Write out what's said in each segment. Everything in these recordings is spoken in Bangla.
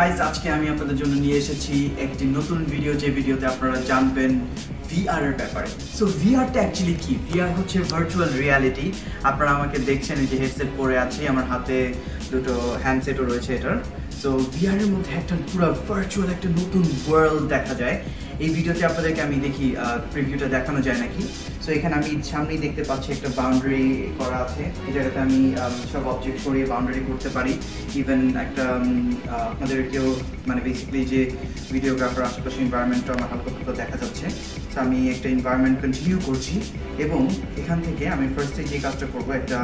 গাইস, আজকে আমি আপনাদের জন্য নিয়ে এসেছি একটি নতুন ভিডিও, যে ভিডিওতে আপনারা জানবেন VR এর ব্যাপারে। সো VRটা অ্যাকচুয়ালি কি? VR হচ্ছে ভার্চুয়াল রিয়ালিটি। আপনারা আমাকে দেখছেন এই যে হেডসেট পরে আছি, আমার হাতে দুটো হ্যান্ডসেটও রয়েছে এটার। সো VR এর মধ্যে একটা পুরো ভার্চুয়াল একটা নতুন ওয়ার্ল্ড দেখা যায়। এই ভিডিওতে আপনাদেরকে আমি দেখি প্রিভিউটা দেখানো যায় নাকি। সো এখানে আমি সামনেই দেখতে পাচ্ছি একটা বাউন্ডারি করা আছে। এই জায়গাতে আমি সব অবজেক্ট সরিয়ে বাউন্ডারি করতে পারি। ইভেন একটা আপনাদেরকেও মানে বেসিক্যালি যে ভিডিওগ্রাফার আশেপাশে এনভায়রনমেন্টটা আমার হালকা হালকা দেখা যাচ্ছে। সো আমি একটা এনভায়রনমেন্ট কন্টিনিউ করছি এবং এখান থেকে আমি ফার্স্টে যে কাজটা করবো, একটা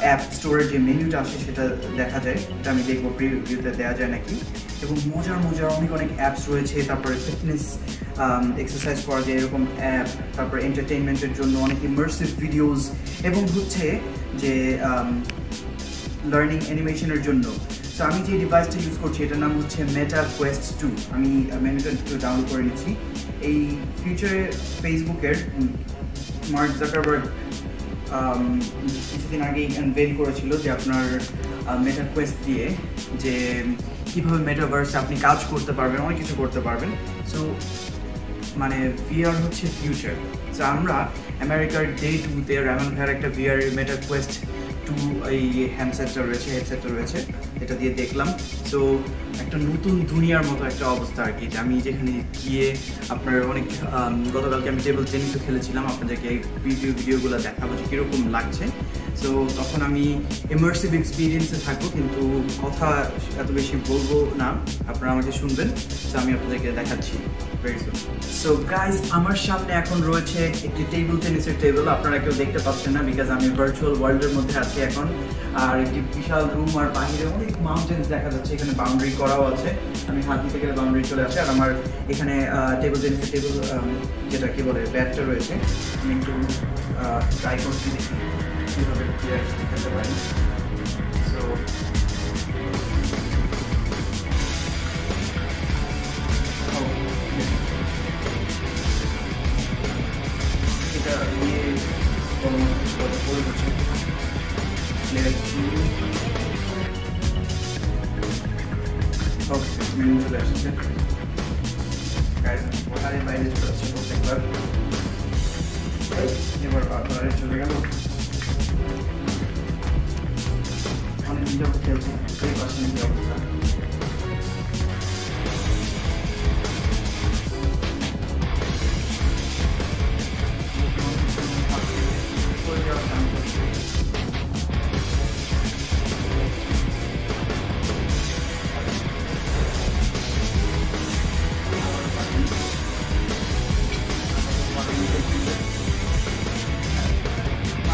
অ্যাপ স্টোরের যে মেনুটা আসে সেটা দেখা যায়। এটা আমি দেখবো প্রিভিউতে দেওয়া যায় নাকি। এবং মজার মজার অনেক অ্যাপস রয়েছে। তারপরে ফিটনেস এক্সারসাইজ করা যায় এরকম অ্যাপ, তারপরে এন্টারটেইনমেন্টের জন্য অনেক ইমার্সিভ ভিডিওস, এবং হচ্ছে যে লার্নিং অ্যানিমেশনের জন্য। সো আমি যে ডিভাইসটা ইউজ করছি এটার নাম হচ্ছে মেটা কোয়েস্ট 2। আমি মেনুটা একটু ডাউনলোড করে নিচ্ছি। এই ফিউচারে ফেসবুকের মার্ক জাকারবার্গ কিছুদিন আগেই আনভেল করেছিল যে আপনার মেটা কোয়েস্ট দিয়ে যে কীভাবে মেটাভার্সে আপনি কাজ করতে পারবেন, অনেক কিছু করতে পারবেন। সো মানে VR হচ্ছে ফিউচার। সো আমরা আমেরিকার ডে 2-তে রামান ভাইয়ের একটা VR মেটা কোয়েস্ট 2 এই হেডসেটটা রয়েছে, এটা দিয়ে দেখলাম। সো একটা নতুন দুনিয়ার মতো একটা অবস্থা আর কি, যে আমি যেখানে গিয়ে আপনার অনেক গতকালকে আমি টেবিল টেনিসও খেলেছিলাম, আপনাদেরকে এই ভিডিওগুলো দেখাবো যে কীরকম লাগছে। সো তখন আমি ইমার্সিভ এক্সপিরিয়েন্সে থাকবো, কিন্তু কথা এত বেশি বলবো না, আপনারা আমাকে শুনবেন। সো আমি আপনাদেরকে দেখাচ্ছি ভেরি সুন। সো গাইজ, আমার সামনে এখন রয়েছে একটি টেবিল টেনিসের টেবিল। আপনারা কেউ দেখতে পাচ্ছেন না বিকজ আমি ভার্চুয়াল ওয়ার্ল্ডের মধ্যে আছি এখন। আর একটি বিশাল রুম, আর বাইরে অনেক মাউন্টেন্স দেখা যাচ্ছে। এখানে বাউন্ডারি করাও আছে, আমি হাত দিতে গেলে বাউন্ডারি চলে আসে। আর আমার এখানে টেবিল টেনিসের টেবিল যেটা কি বলে ব্যাটটা রয়েছে। আমি একটু ট্রাই করছি, দেখি কীভাবে খেলতে পারি। সো এটা নিয়ে করে হচ্ছে মেনু চলে আসছে। ওখানে বাইরে চলে আসছে প্রত্যেকবার। এবার আপনারা চলে গেল, অনেক ভিডিও খেলছে। সেই পাশে কি অবস্থা?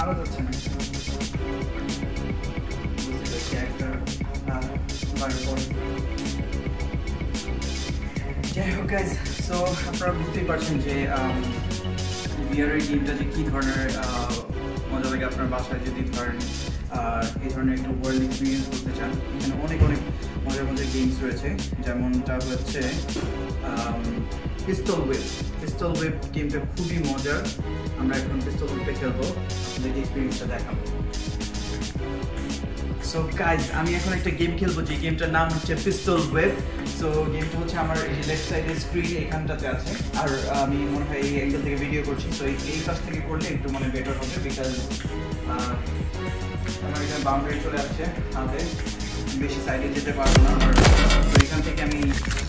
আরো যাচ্ছে না, যাই হোক গাইজ। সো আপনারা বুঝতেই পারছেন যে VR এর গেমটা যে কী ধরনের মজা লাগে। আপনার বাসায় যদি ধরেন এই ধরনের একটা ওয়ার্ল্ড এক্সপিরিয়েন্স করতে চান, এখানে অনেক মজার গেমস রয়েছে। যেমনটা হচ্ছে পিস্তল ওয়েব গেমটা খুবই মজার। আমরা এখন পিস্তল ওয়েবটা খেলবো, আপনাদের এক্সপিরিয়েন্সটা দেখাবো। সো গাইজ, আমি এখন একটা গেম খেলবো, যে গেমটার নাম হচ্ছে পিস্তল ওয়েব। সো গেমটা হচ্ছে আমার এই যে লেফট সাইডের স্ক্রিন এখানটাতে আছে। আর আমি মনে হয় এই অ্যাঙ্গেল থেকে ভিডিও করছি। সো এই কাজ থেকে করলে একটু মানে বেটার হবে, বিকজ আমার এখানে বাউন্ডারি চলে আসছে হাতে, বেশি সাইডে যেতে পারবো না। তো এখান থেকে আমি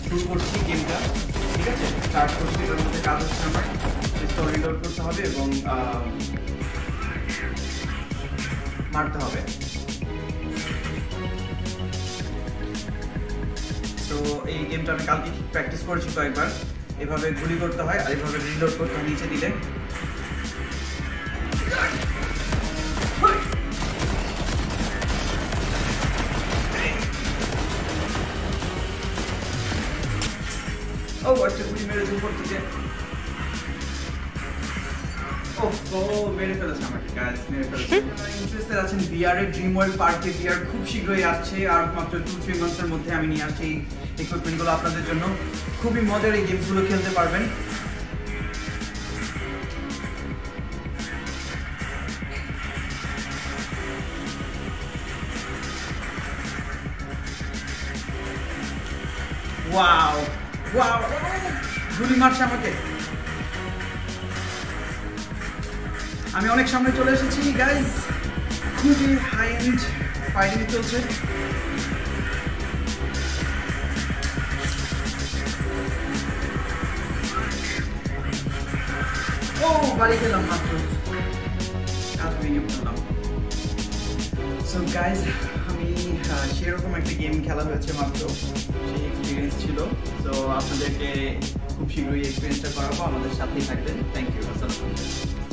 শুরু করছি গেমটা, ঠিক আছে? স্টার্ট করছি। এটার মধ্যে কাজ হচ্ছে আমার পিস্তল রিলোড করতে হবে এবং মারতে হবে। তো এই গেমটা আমি কালকে প্র্যাকটিস করেছি কয়েকবার। এভাবে গুলি করতে হয় আর এভাবে রিলোড করতে হয় নিচে দিলে। ও একটা গুলি মেরে উপর থেকে মেরে ফেলেছে আমাকে, গাইস মেরে ফেলেছে। ইন্টারেস্টেড আছেন VR এর ড্রিম ওয়ার্ল্ড পার্কে? VR খুব শীঘ্রই আসছে, আর মাত্র 2-3 মান্থসের মধ্যে আমি নিয়ে আসছি এই ইকুইপমেন্টগুলো আপনাদের জন্য। খুবই মজার এই গেমসগুলো খেলতে পারবেন। ওয়াও ওয়াও, গুলি মারছে আমাকে। আমি অনেক সামনে চলে এসেছি গাইজ, খুবই হাই এন্ড ফাইটিং চলছে। ও বাড়ি গেলাম মাত্র, কাজ ভেঙে পড়লাম। সো গাইজ, আমি সেরকম একটা গেম খেলা হয়েছে মাত্র, সেই এক্সপিরিয়েন্স ছিল। সো আপনাদেরকে খুব শীঘ্রই এক্সপিরিয়েন্সটা করাবো, আমাদের সাথেই থাকবেন। Thank you. আসসালাম।